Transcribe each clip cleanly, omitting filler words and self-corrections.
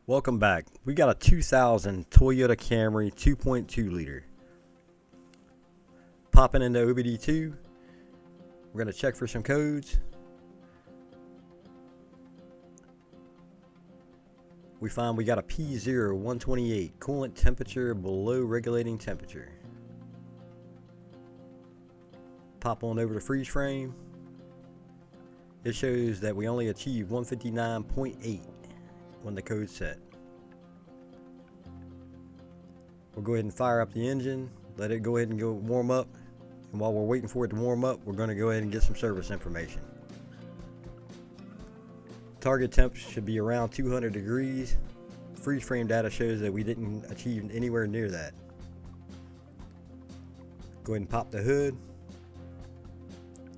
Welcome back. We got a 2000 Toyota Camry 2.2 liter. Popping into OBD2. We're going to check for some codes. We find we got a P0128 coolant temperature below regulating temperature. Pop on over to freeze frame. It shows that we only achieved 159.8 when the code's set. We'll go ahead and fire up the engine, let it go ahead and go warm up, and while we're waiting for it to warm up, we're going to go ahead and get some service information. Target temp should be around 200 degrees. Freeze frame data shows that we didn't achieve anywhere near that. Go ahead and pop the hood.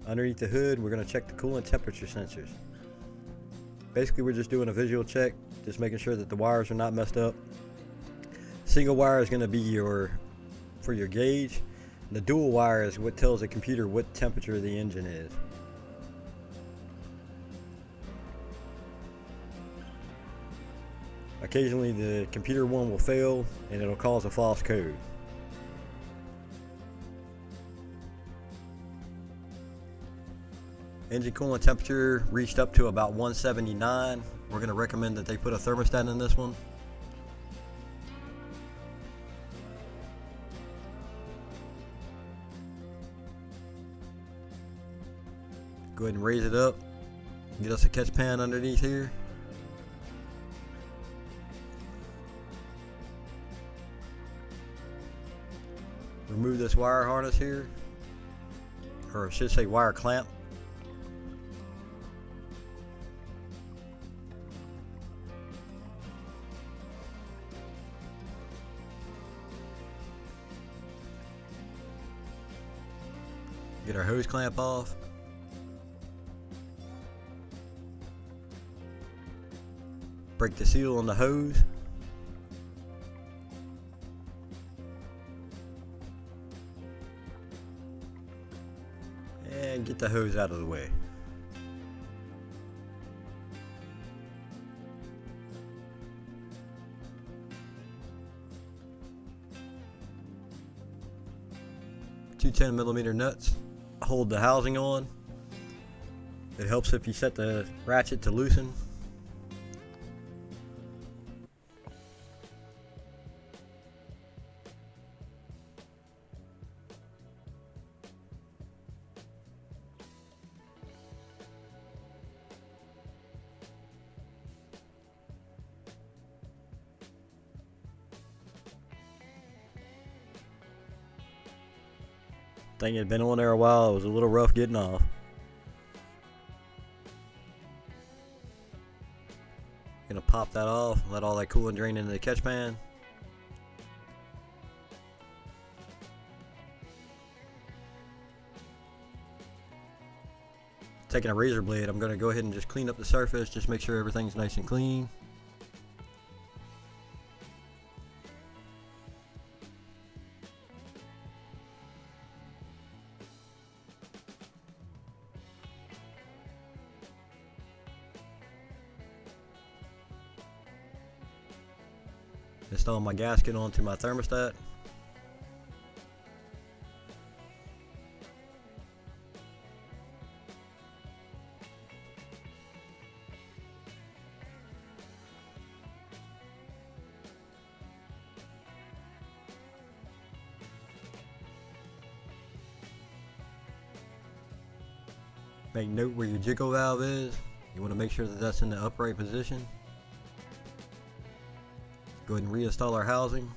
Underneath the hood, we're going to check the coolant temperature sensors. Basically, we're just doing a visual check, just making sure that the wires are not messed up. Single wire is going to be for your gauge. The dual wire is what tells the computer what temperature the engine is. Occasionally the computer one will fail and it'll cause a false code. Engine coolant temperature reached up to about 179. We're going to recommend that they put a thermostat in this one. Go ahead and raise it up. Get us a catch pan underneath here. Remove this wire harness here, or I should say wire clamp. Get our hose clamp off. Break the seal on the hose. And get the hose out of the way. Two 10mm nuts hold the housing on. It helps if you set the ratchet to loosen. Thing had been on there a while. It was a little rough getting off. Gonna pop that off, let all that coolant drain into the catch pan. Taking a razor blade, I'm gonna go ahead and just clean up the surface, just make sure everything's nice and clean. Install my gasket onto my thermostat. Make note where your jiggle valve is. You want to make sure that that's in the upright position. Go ahead and reinstall our housing.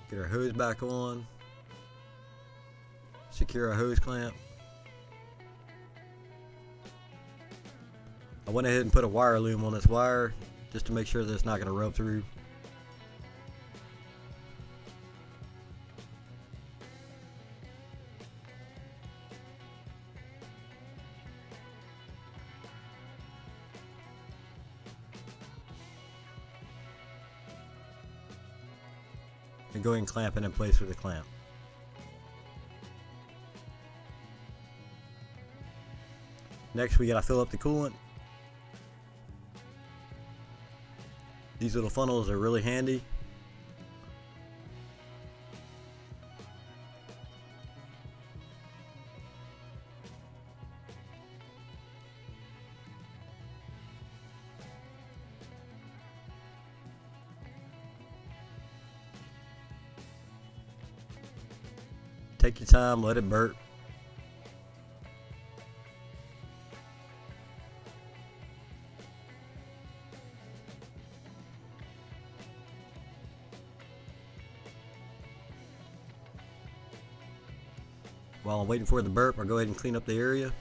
Get our hose back on. Secure our hose clamp. I went ahead and put a wire loom on this wire just to make sure that it's not going to rub through. and go ahead and clamp it in place with a clamp. Next, we gotta fill up the coolant. These little funnels are really handy. Take your time, let it burp. While I'm waiting for the burp, I'll go ahead and clean up the area.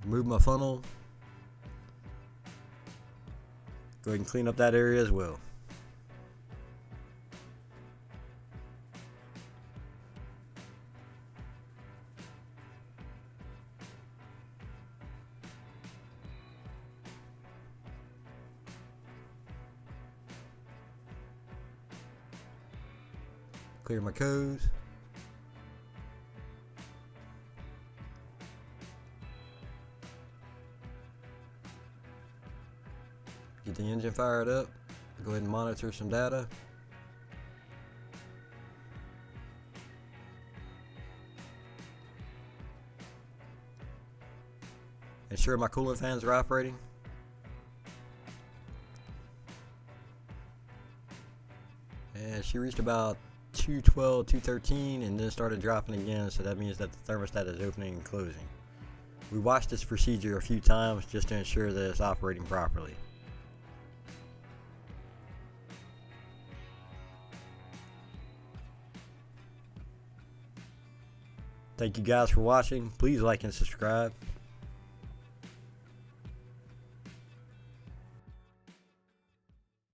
Remove my funnel. Go ahead and clean up that area as well. Clear my hose. Get the engine fired up. Go ahead and monitor some data. Ensure my coolant fans are operating. And she reached about 212, 213 and then started dropping again, so that means that the thermostat is opening and closing. We watched this procedure a few times just to ensure that it's operating properly. Thank you guys for watching. Please like and subscribe.